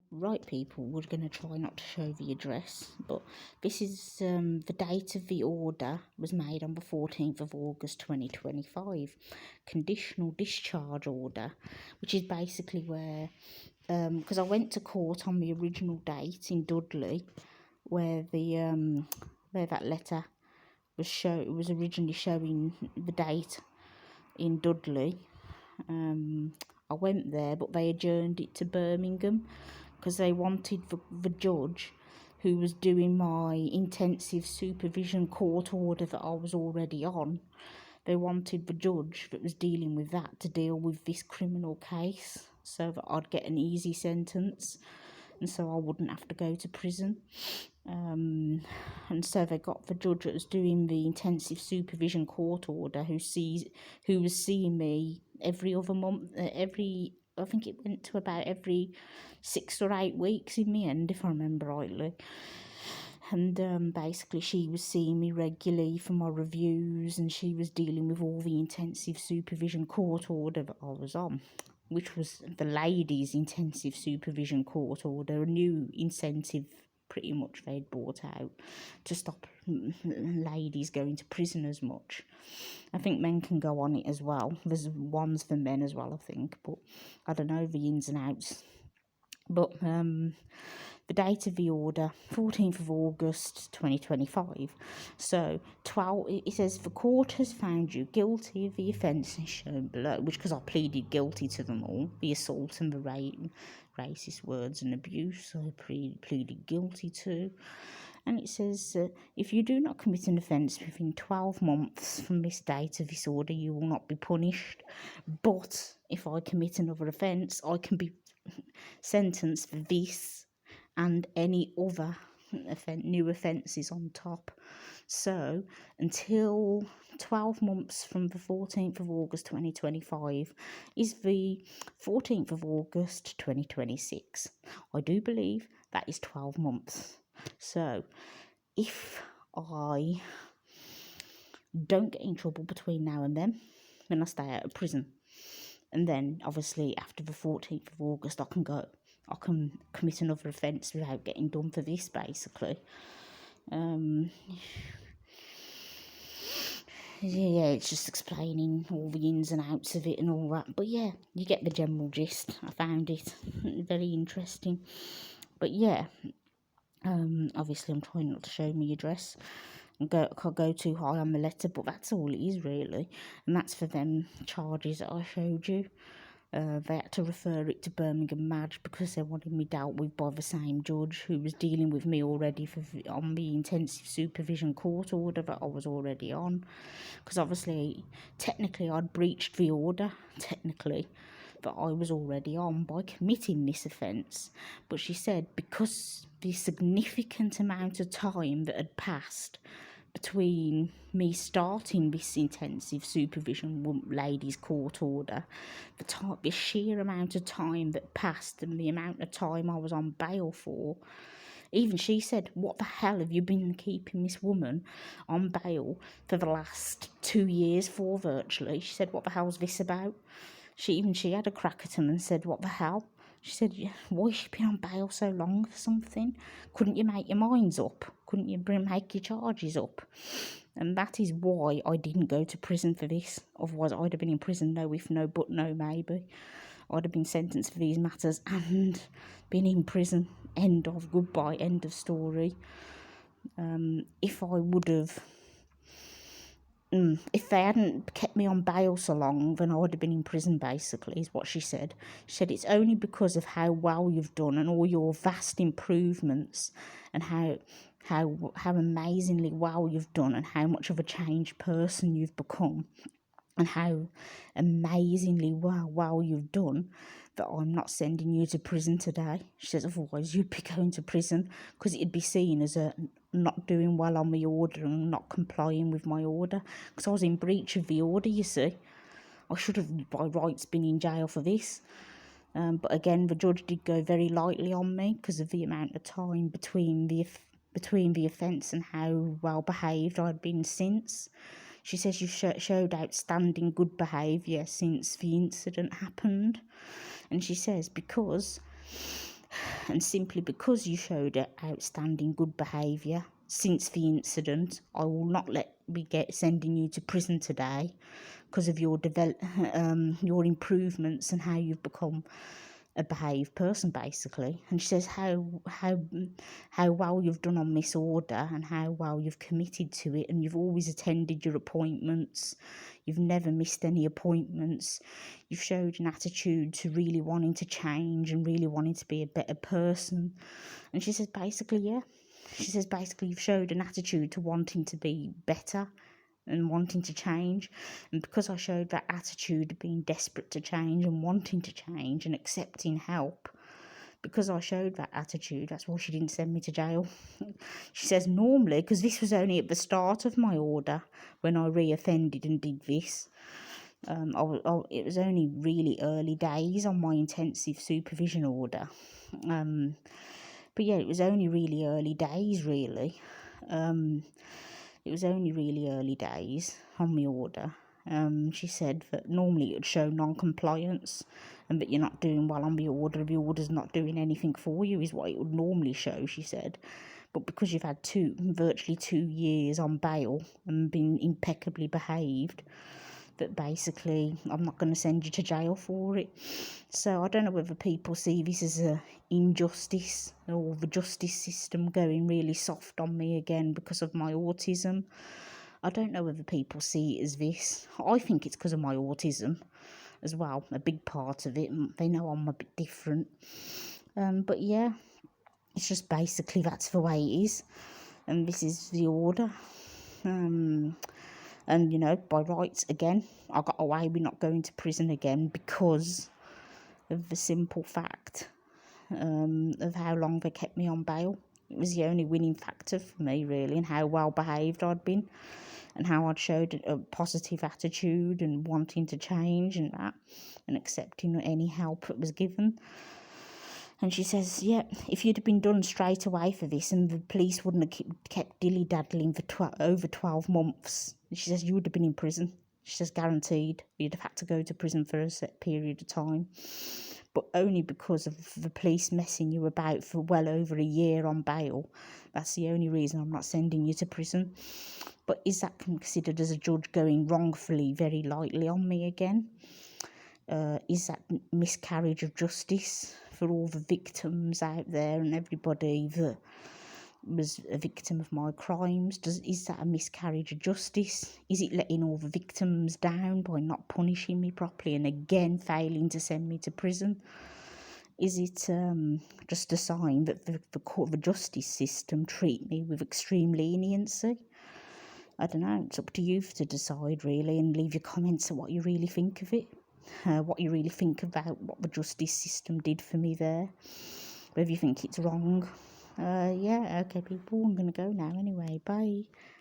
Right, people, we're going to try not to show the address, but this is the date of the order was made on the 14th of August 2025. Conditional discharge order, which is basically where, because I went to court on the original date in Dudley, where where that letter was originally showing the date in Dudley. I went there, but they adjourned it to Birmingham because they wanted the judge who was doing my intensive supervision court order that I was already on. They wanted the judge that was dealing with that to deal with this criminal case so that I'd get an easy sentence and so I wouldn't have to go to prison. And so they got the judge that was doing the intensive supervision court order who was seeing me every other month, I think it went to about every 6 or 8 weeks in the end, if I remember rightly. And basically she was seeing me regularly for my reviews, and she was dealing with all the intensive supervision court order that I was on, which was the ladies' intensive supervision court order, a new incentive pretty much they'd brought out to stop ladies going to prison as much. I think men can go on it as well. There's ones for men as well, I think, but I don't know the ins and outs. But the date of the order, 14th of August 2025. So, it says the court has found you guilty of the offences shown below, which because I pleaded guilty to them all, the assault and the racist words and abuse, I pleaded guilty to. And it says, if you do not commit an offence within 12 months from this date of this order, you will not be punished. But if I commit another offence, I can be sentenced for this and any other new offences on top. So until 12 months from the 14th of August 2025 is the 14th of August 2026. I do believe that is 12 months. So if I don't get in trouble between now and then I stay out of prison. And then obviously after the 14th of August I can commit another offence without getting done for this, basically. Yeah, it's just explaining all the ins and outs of it and all that. But yeah, you get the general gist. I found it very interesting. But yeah, obviously I'm trying not to show my address and can't go too high on the letter, but that's all it is really. And that's for them charges that I showed you. They had to refer it to Birmingham Madge because they wanted me dealt with by the same judge who was dealing with me already on the intensive supervision court order that I was already on. Because obviously, technically, I'd breached the order, technically, that I was already on by committing this offence. But she said because the significant amount of time that had passed between me starting this intensive supervision ladies court order, the sheer amount of time that passed and the amount of time I was on bail for, even she said, what the hell have you been keeping this woman on bail for the last 2 years for, virtually? She said, what the hell's this about? She had a crack at him and said, what the hell? She said, why has she been on bail so long for something? Couldn't you make your minds up? Couldn't you make your charges up? And that is why I didn't go to prison for this. Otherwise, I'd have been in prison, no if, no but, no maybe. I'd have been sentenced for these matters and been in prison. End of, goodbye, end of story. If I would have... if they hadn't kept me on bail so long, then I would have been in prison, basically, is what she said. She said, it's only because of how well you've done and all your vast improvements and how amazingly well you've done and how much of a changed person you've become and how amazingly well you've done that I'm not sending you to prison today. She says, otherwise you'd be going to prison because it'd be seen as a not doing well on my order and not complying with my order, because I was in breach of the order, you see. I should have by rights been in jail for this. But again, the judge did go very lightly on me because of the amount of time between the offence and how well behaved I'd been since. She says you showed outstanding good behaviour since the incident happened. And she says because And simply because you showed outstanding good behaviour since the incident, I will not let me get sending you to prison today because of your your improvements and how you've become a behaved person, basically. And she says how well you've done on this order and how well you've committed to it, and you've always attended your appointments, you've never missed any appointments, you've showed an attitude to really wanting to change and really wanting to be a better person. And she says basically, yeah, she says basically you've showed an attitude to wanting to be better and wanting to change. And because I showed that attitude of being desperate to change and wanting to change and accepting help, because I showed that attitude, that's why she didn't send me to jail. She says normally, because this was only at the start of my order when I reoffended and did this, it was only really early days on my intensive supervision order. But yeah, it was only really early days, really. It was only really early days on my order. She said that normally it would show non-compliance and that you're not doing well on the order's not doing anything for you is what it would normally show, she said. But because you've had virtually 2 years on bail and been impeccably behaved, that basically I'm not going to send you to jail for it. So I don't know whether people see this as a injustice or the justice system going really soft on me again because of my autism. I don't know whether people see it as this. I think it's because of my autism as well, a big part of it. They know I'm a bit different. But yeah, it's just basically that's the way it is. And this is the order. And, you know, by rights, again, I got away with not going to prison again because of the simple fact of how long they kept me on bail. It was the only winning factor for me, really, and how well behaved I'd been and how I'd showed a positive attitude and wanting to change and that and accepting any help that was given. And she says, yeah, if you'd have been done straight away for this and the police wouldn't have kept dilly-daddling for over 12 months, she says, you would have been in prison. She says, guaranteed. You'd have had to go to prison for a set period of time. But only because of the police messing you about for well over a year on bail. That's the only reason I'm not sending you to prison. But is that considered as a judge going wrongfully very lightly on me again? Is that miscarriage of justice for all the victims out there and everybody that was a victim of my crimes? Is that a miscarriage of justice? Is it letting all the victims down by not punishing me properly and again failing to send me to prison? Is it just a sign that the justice system treat me with extreme leniency? I don't know, it's up to you to decide really, and leave your comments on what you really think of it. What you really think about what the justice system did for me there. Whether you think it's wrong. Yeah, okay people, I'm going to go now anyway. Bye.